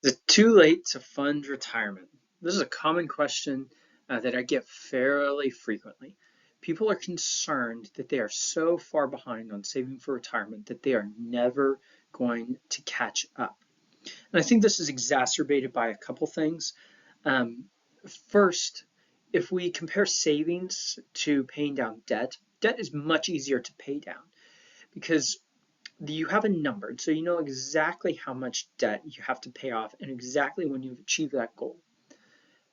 Is it too late to fund retirement? This is a common question that I get fairly frequently. People are concerned that they are so far behind on saving for retirement that they are never going to catch up. And I think this is exacerbated by a couple things. Um, First, if we compare savings to paying down debt, debt is much easier to pay down because you have a number, so you know exactly how much debt you have to pay off and exactly when you've achieved that goal.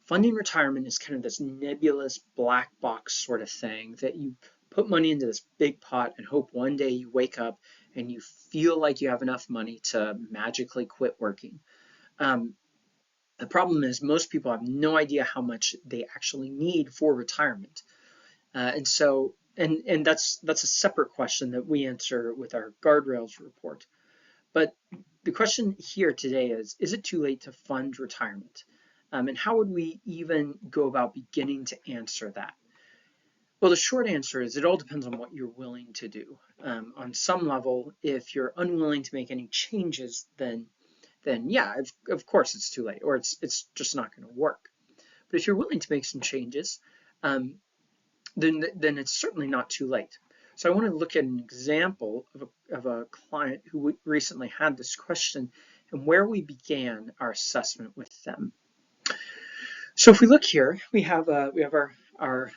Funding retirement is kind of this nebulous black box sort of thing that you put money into this big pot and hope one day you wake up and you feel like you have enough money to magically quit working. Um, the problem is most people have no idea how much they actually need for retirement. And that's a separate question that we answer with our guardrails report. But the question here today is it too late to fund retirement? And how would we even go about beginning to answer that? Well, the short answer is it all depends on what you're willing to do. On some level, if you're unwilling to make any changes, then yeah, of course it's too late, or it's just not going to work. But if you're willing to make some changes, um, then it's certainly not too late. So I want to look at an example of a client who recently had this question and where we began our assessment with them. So if we look here, we have our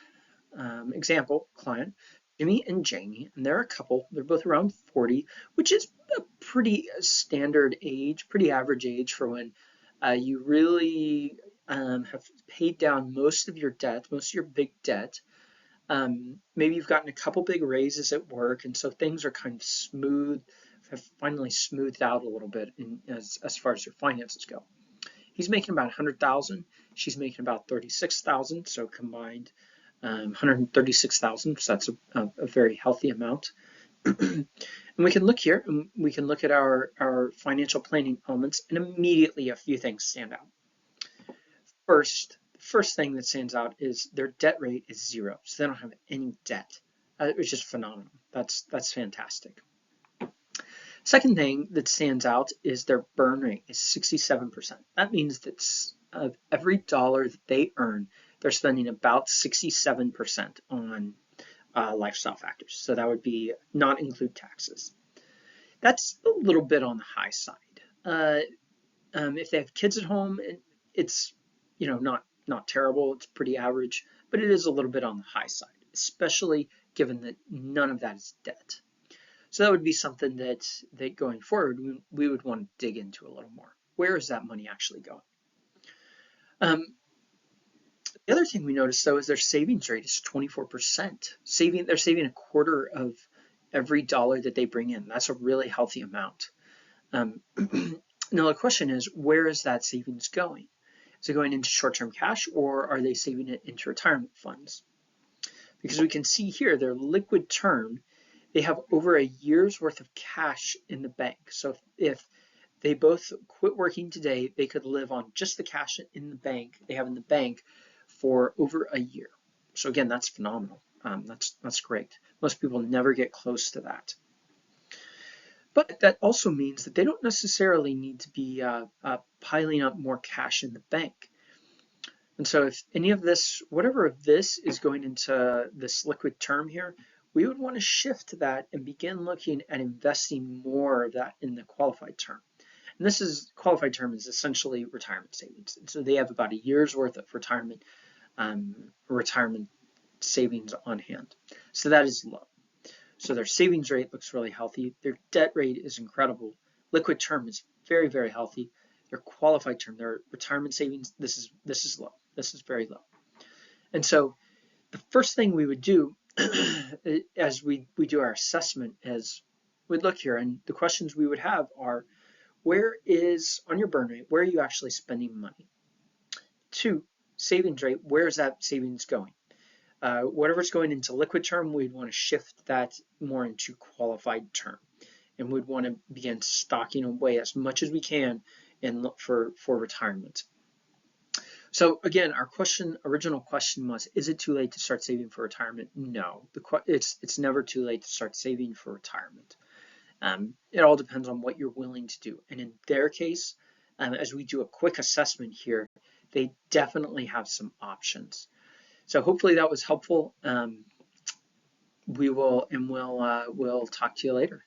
example client, Jimmy and Jamie, and they're a couple. They're both around 40, which is a pretty standard age, pretty average age for when you really have paid down most of your debt, most of your big debt. Maybe you've gotten a couple big raises at work, and so things are kind of smooth, have finally smoothed out a little bit as far as your finances go. He's making about 100,000. She's making about 36,000. So combined, 136,000. So that's a very healthy amount. And we can look here, and we can look at our financial planning elements, and immediately a few things stand out. First thing that stands out is their debt rate is 0, so they don't have any debt. It's just phenomenal. That's fantastic. Second thing that stands out is their burn rate is 67%. That means that of every dollar that they earn, they're spending about 67% on lifestyle factors. So that would be not include taxes. That's a little bit on the high side. If they have kids at home, it's not terrible. It's pretty average, but it is a little bit on the high side, especially given that none of that is debt. So that would be something that going forward, we would want to dig into a little more. Where is that money actually going? The other thing we notice, though, is their savings rate is 24%. They're saving a quarter of every dollar that they bring in. That's a really healthy amount. Now the question is, where is that savings going? Is it going into short-term cash, or are they saving it into retirement funds? Because we can see here their liquid term, they have over a year's worth of cash in the bank. So if they both quit working today, they could live on just the cash in the bank they have in the bank for over a year. So again, that's phenomenal. That's great. Most people never get close to that. But that also means that they don't necessarily need to be piling up more cash in the bank. And so if any of this, whatever of this is going into this liquid term here, we would want to shift that and begin looking at investing more of that in the qualified term. And qualified term is essentially retirement savings. And so they have about a year's worth of retirement savings on hand. So that is low. So their savings rate looks really healthy. Their debt rate is incredible. Liquid term is very, very healthy. Their qualified term, their retirement savings, this is low. This is very low. And so the first thing we would do as we do our assessment is we'd look here, and the questions we would have are, where is, on your burn rate, where are you actually spending money? 2, savings rate, where is that savings going? Whatever's going into liquid term, we'd want to shift that more into qualified term. And we'd want to begin stocking away as much as we can for retirement. So again, our original question was, is it too late to start saving for retirement? No, it's never too late to start saving for retirement. It all depends on what you're willing to do. And in their case, as we do a quick assessment here, they definitely have some options. So hopefully that was helpful. We'll talk to you later.